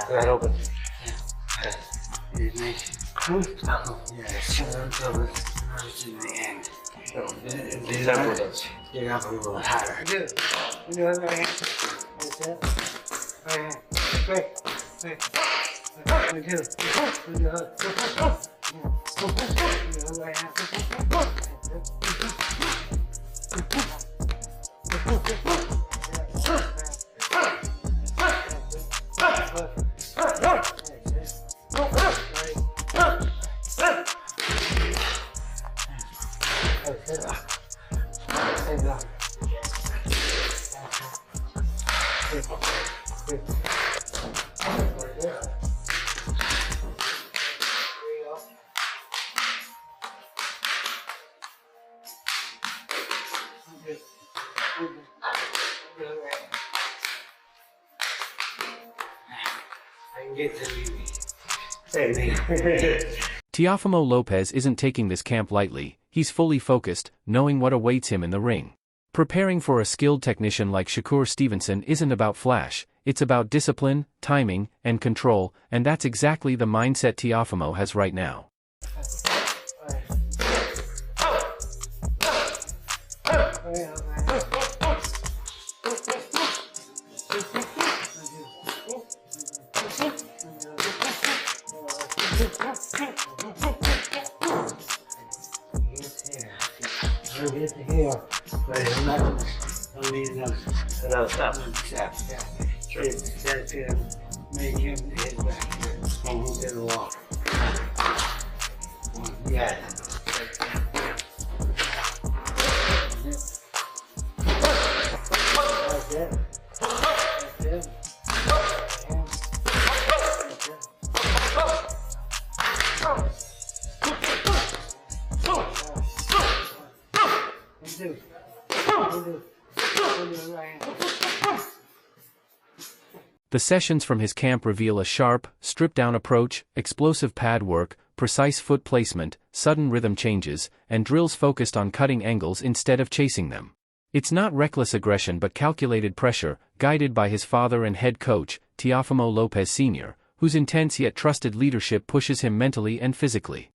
Right open. Yeah. It makes until it's in the end. Several those. Get up a little higher. Good. You do it right hand. That's it. Right hand. Quick. Quick. Good. Good. Right hand. Teofimo Lopez isn't taking this camp lightly. He's fully focused, knowing what awaits him in the ring. Preparing for a skilled technician like Shakur Stevenson isn't about flash, it's about discipline, timing, and control, and that's exactly the mindset Teofimo has right now. Hit the hair, but it's not. Don't need enough. Another step. That's gonna make him hit back here and he's gonna walk. Yeah. That's it. That's it. The sessions from his camp reveal a sharp, stripped-down approach, explosive pad work, precise foot placement, sudden rhythm changes, and drills focused on cutting angles instead of chasing them. It's not reckless aggression but calculated pressure, guided by his father and head coach, Teofimo Lopez Sr., whose intense yet trusted leadership pushes him mentally and physically.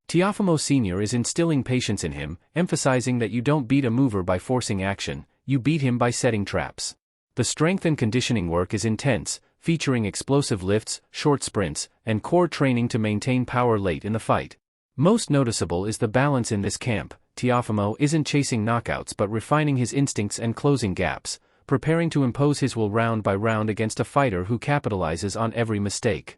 Teofimo Sr. is instilling patience in him, emphasizing that you don't beat a mover by forcing action, you beat him by setting traps. The strength and conditioning work is intense, featuring explosive lifts, short sprints, and core training to maintain power late in the fight. Most noticeable is the balance in this camp. Teofimo isn't chasing knockouts but refining his instincts and closing gaps, preparing to impose his will round by round against a fighter who capitalizes on every mistake.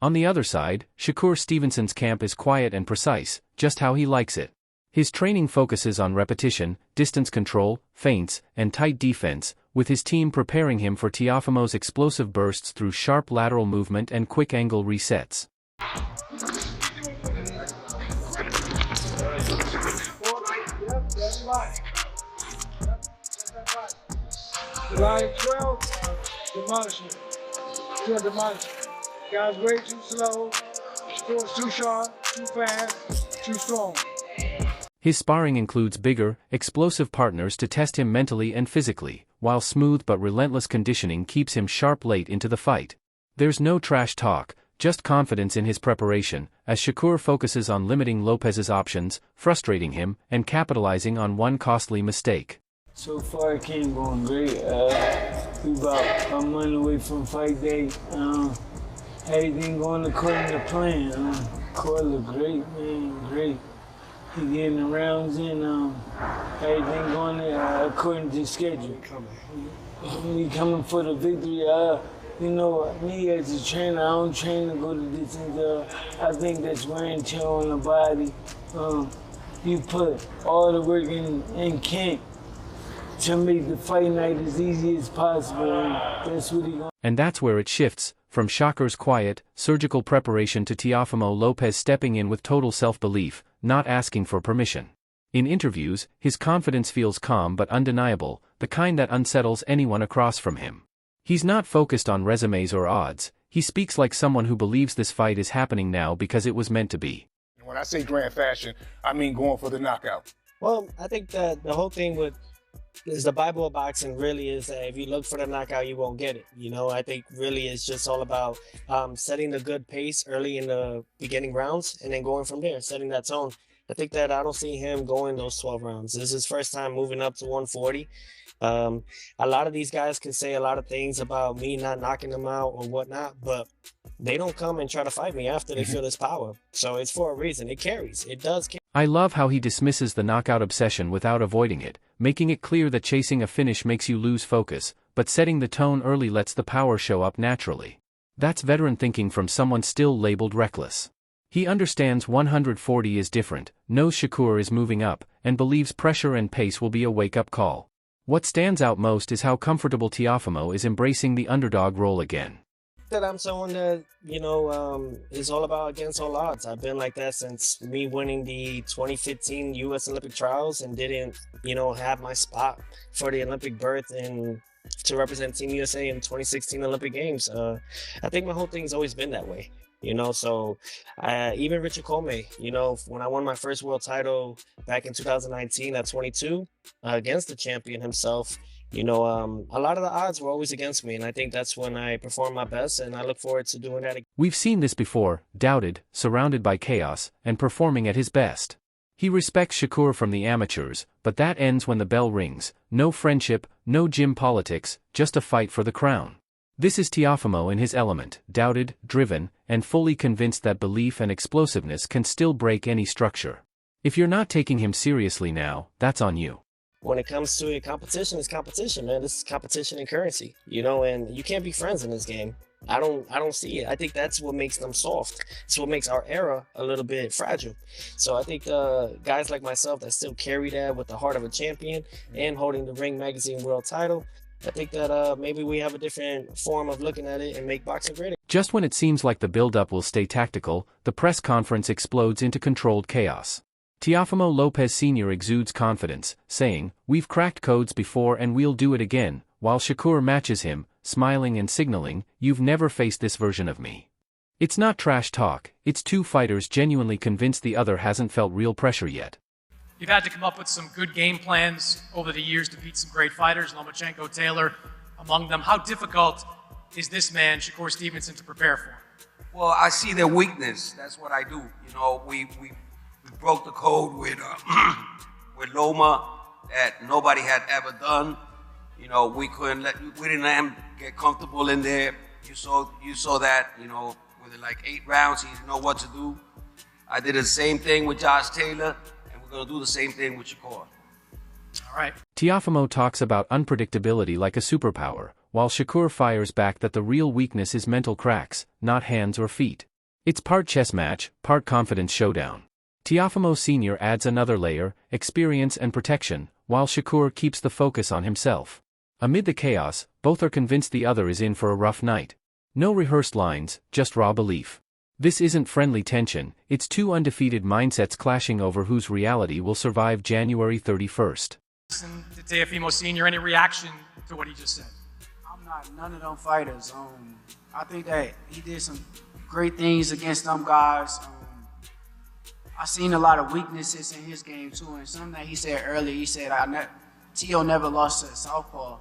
On the other side, Shakur Stevenson's camp is quiet and precise, just how he likes it. His training focuses on repetition, distance control, feints, and tight defense, with his team preparing him for Teofimo's explosive bursts through sharp lateral movement and quick angle resets. Line 12, demolishing. Still demolishing. Guys way too slow, sports too sharp, too fast, too strong. His sparring includes bigger, explosive partners to test him mentally and physically, while smooth but relentless conditioning keeps him sharp late into the fight. There's no trash talk, just confidence in his preparation, as Shakur focuses on limiting Lopez's options, frustrating him, and capitalizing on one costly mistake. So far, it came going great. We about a month away from fight day. Everything going according to plan. Court look great, man, great. he getting the rounds in, everything going according to schedule. We coming for the victory. You know, me as a trainer, I don't train to go the distance. I think that's wear and tear on the body. You put all the work in camp to make the fight night as easy as possible. And that's what he going. And that's where it shifts, from Shakur's quiet, surgical preparation to Teofimo Lopez stepping in with total self-belief, not asking for permission. In interviews, his confidence feels calm but undeniable, the kind that unsettles anyone across from him. He's not focused on resumes or odds, he speaks like someone who believes this fight is happening now because it was meant to be. When I say grand fashion, I mean going for the knockout. Well, I think that the whole thing is the Bible of boxing really is that if you look for the knockout, you won't get it. You know, I think really it's just all about setting the good pace early in the beginning rounds and then going from there, setting that tone. I think that I don't see him going those 12 rounds. This is his first time moving up to 140. A lot of these guys can say a lot of things about me not knocking them out or whatnot, but they don't come and try to fight me after they feel this power. So it's for a reason. It carries. It does carry. I love how he dismisses the knockout obsession without avoiding it, making it clear that chasing a finish makes you lose focus, but setting the tone early lets the power show up naturally. That's veteran thinking from someone still labeled reckless. He understands 140 is different, knows Shakur is moving up, and believes pressure and pace will be a wake-up call. What stands out most is how comfortable Teofimo is embracing the underdog role again. That I'm someone that, you know, is all about against all odds. I've been like that since me winning the 2015 U.S. Olympic trials and didn't, you know, have my spot for the Olympic berth and to represent Team USA in the 2016 Olympic Games. I think my whole thing's always been that way. You know, so even Richard Comey, you know, when I won my first world title back in 2019 at 22 against the champion himself, you know, a lot of the odds were always against me. And I think that's when I performed my best. And I look forward to doing that again. We've seen this before, doubted, surrounded by chaos, and performing at his best. He respects Shakur from the amateurs, but that ends when the bell rings. No friendship, no gym politics, just a fight for the crown. This is Teofimo in his element, doubted, driven, and fully convinced that belief and explosiveness can still break any structure. If you're not taking him seriously now, that's on you. When it comes to a competition, it's competition, man. This is competition and currency, you know, and you can't be friends in this game. I don't see it. I think that's what makes them soft. It's what makes our era a little bit fragile. So I think guys like myself that still carry that with the heart of a champion and holding the Ring Magazine world title, I think that maybe we have a different form of looking at it and make boxing greater. Just when it seems like the build-up will stay tactical, the press conference explodes into controlled chaos. Teofimo Lopez Sr. exudes confidence, saying, "We've cracked codes before and we'll do it again," while Shakur matches him, smiling and signaling, "You've never faced this version of me." It's not trash talk, it's two fighters genuinely convinced the other hasn't felt real pressure yet. You've had to come up with some good game plans over the years to beat some great fighters, Lomachenko, Taylor, among them. How difficult is this man, Shakur Stevenson, to prepare for? Well, I see their weakness. That's what I do. You know, we broke the code with Loma that nobody had ever done. You know, we didn't let him get comfortable in there. You saw that, you know, with like 8 rounds, he didn't know what to do. I did the same thing with Josh Taylor. Going to do the same thing with Shakur. All right. Teofimo talks about unpredictability like a superpower, while Shakur fires back that the real weakness is mental cracks, not hands or feet. It's part chess match, part confidence showdown. Teofimo Sr. adds another layer, experience and protection, while Shakur keeps the focus on himself. Amid the chaos, both are convinced the other is in for a rough night. No rehearsed lines, just raw belief. This isn't friendly tension, it's two undefeated mindsets clashing over whose reality will survive January 31st. Listen to Teofimo Sr., any reaction to what he just said? I'm not none of them fighters. I think that he did some great things against them guys. I seen a lot of weaknesses in his game too, and something that he said earlier, he said, Teo never lost to Southpaw.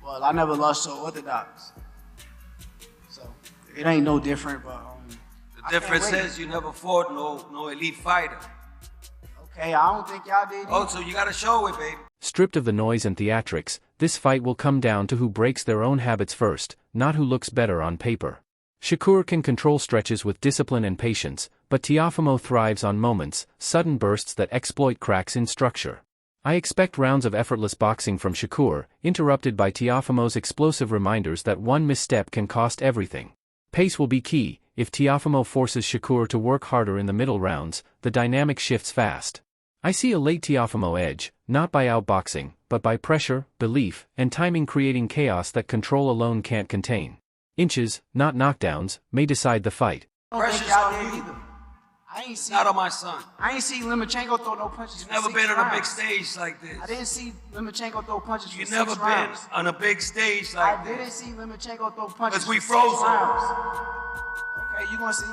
Well, I never lost to Orthodox. So, it ain't no different, but... The difference is you never fought no elite fighter. Okay, I don't think y'all did either. Oh, so you got to show it, baby. Stripped of the noise and theatrics, this fight will come down to who breaks their own habits first, not who looks better on paper. Shakur can control stretches with discipline and patience, but but Teofimo thrives on moments, sudden bursts that exploit cracks in structure. I expect rounds of effortless boxing from Shakur, interrupted by Teofimo's explosive reminders that one misstep can cost everything. Pace will be key. If Teofimo forces Shakur to work harder in the middle rounds, the dynamic shifts fast. I see a late Teofimo edge, not by outboxing, but by pressure, belief, and timing, creating chaos that control alone can't contain. Inches, not knockdowns, may decide the fight. Pressure's on you. either. I ain't see. Not on my son. I ain't see Lomachenko throw no punches. You've for never 6 been on a rounds. big stage like this. I didn't see Lomachenko throw punches for You've 6 never been rounds. on a big stage like I this. didn't see Lomachenko throw punches 'Cause we for 6 froze him. rounds. Okay, you gonna see?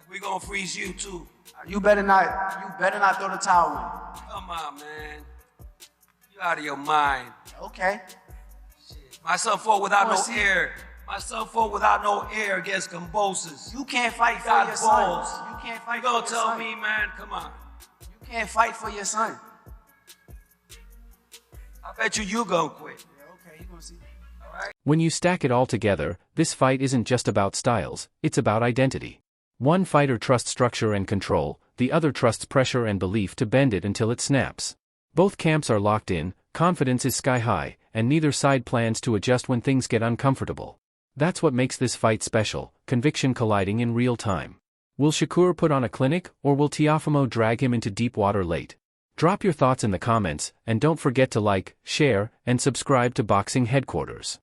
We're gonna freeze you too. You better not throw the towel in. Come on, man. You out of your mind. Okay. My son fought without no Wanna see? air. My son fought without no air against Convulses. You can't fight for got your balls. son. You can't You fight for gonna your tell son. me, man? Come on. You can't fight for your son. I bet you gonna quit. Yeah, okay, you gonna see. All right? When you stack it all together, this fight isn't just about styles, it's about identity. One fighter trusts structure and control, the other trusts pressure and belief to bend it until it snaps. Both camps are locked in, confidence is sky high, and neither side plans to adjust when things get uncomfortable. That's what makes this fight special, conviction colliding in real time. Will Shakur put on a clinic, or will Teofimo drag him into deep water late? Drop your thoughts in the comments, and don't forget to like, share, and subscribe to Boxing Headquarters.